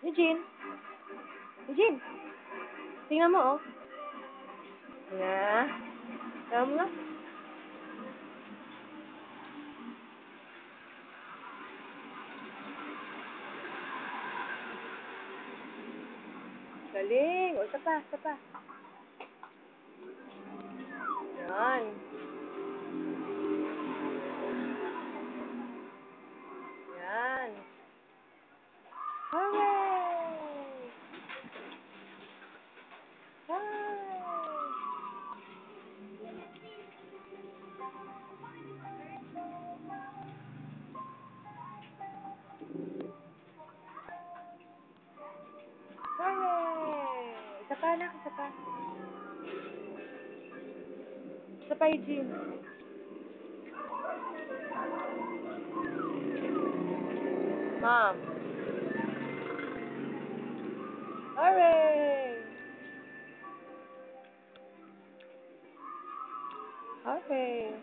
Eugene. Eugene. Tingnan mo, oh. Nga. Tingnan mo nga. Galing. O, isa pa. Yan. Yan. Hooray! Hooray! Isa pa, anak. Isa pa. Isa pa, Eugene. Mom. Hooray! Hooray!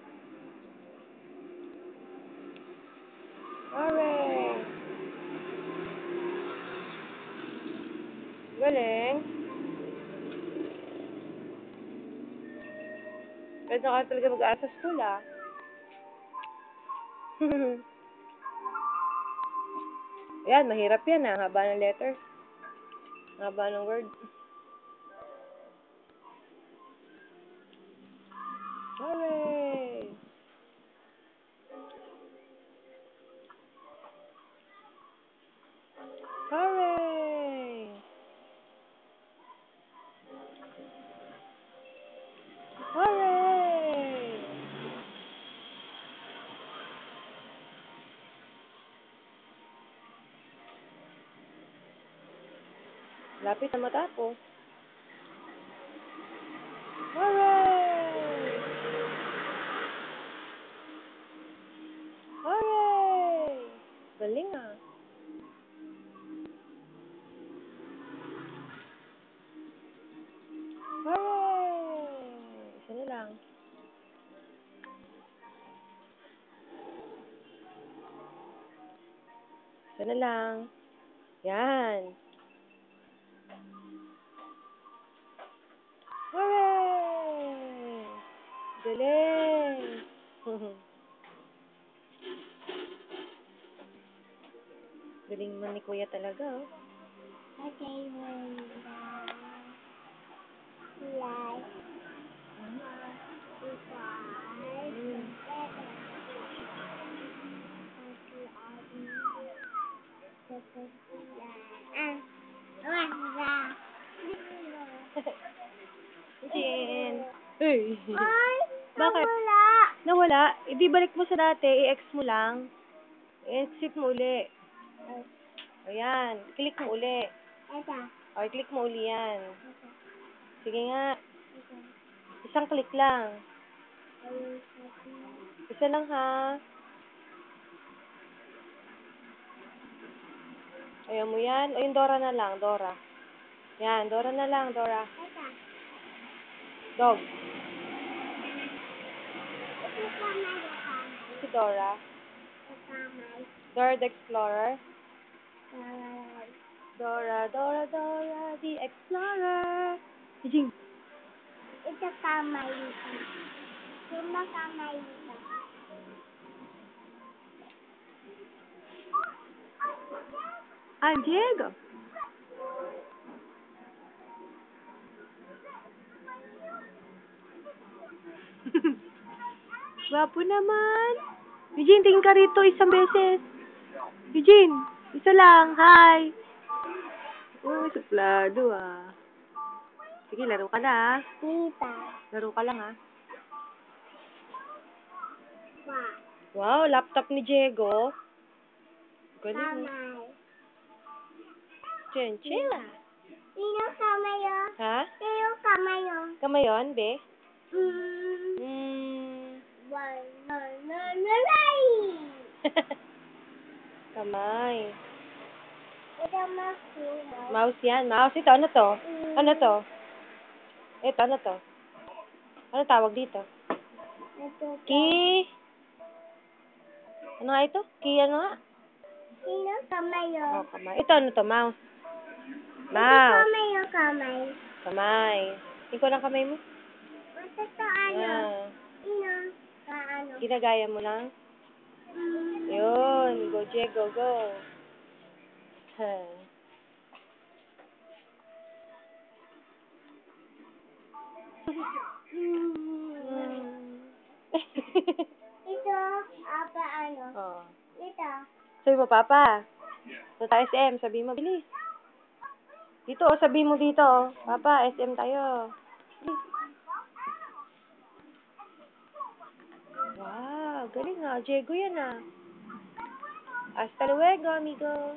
Hooray! Galing. Pwede ka talaga mag-aaral sa school, ah. Ayan, mahirap yan, ah. Haba ng letter. Haba ng word. Hooray! Hooray! Hooray! Lapit na matapos. Hooray! Hooray! Galing, ah. Hooray! Isa na lang. Isa na lang. Yan. Hooray! Galing! Galing man ni Kuya talaga, oh. Okay, Eugene. Hey. Ay, Bakit? nawala. Nawala? Di balik mo sa dati. I-X mo lang. I-exit mo uli. Ayan. Click mo uli. Ito. Okay, click mo uli yan. Sige nga. Isang click lang. Isa lang, ha? Ayaw mo yan? O yung Dora na lang, Dora. Yan, Dora na lang, Dora. Ito. Dog. Ito kamay. Si Dora. Dora the Explorer. Dora, Dora, Dora the Explorer. Eugene. Ito kamay. Suma kamay. I'm Diego. Gwapo naman. Eugene, tingin ka rito isang beses. Eugene, isa lang. Hi. Oh, suplado, ah. Sige, laro ka na, ah. Tita. Laro ka lang, ah. Wow. Wow, laptop ni Diego. Galing, ah. Kamay. Chinchilla. Sino kamay yun? Ha? Sino kamay yun? Kamay yun, be? Kamay. Ito mouse. Mouse yan. Mouse. Ito, ano to? Ano to? Ito, ano to? Ano tawag dito? Ito Ki. Ano nga ito? Ki ano nga? Sino kamay Oh, oh? kamay. Ito ano to? Mouse. Ito Mouse. kamay oh, kamay. Kamay. Ikaw lang kamay mo. Ito to ano? Ah. Sino? Ano? Ginagaya mo lang. Yun. Go, Jay. Go, go. Huh. Ito, apa ano? Oh. Ito. Sabi mo, Papa. Ito tayo SM. Sabi mo, bilis. Dito, oh, sabi mo dito, oh. Papa, SM tayo. Bilis. Wow, galing ah. Diego yan ah. Hasta luego, amigo.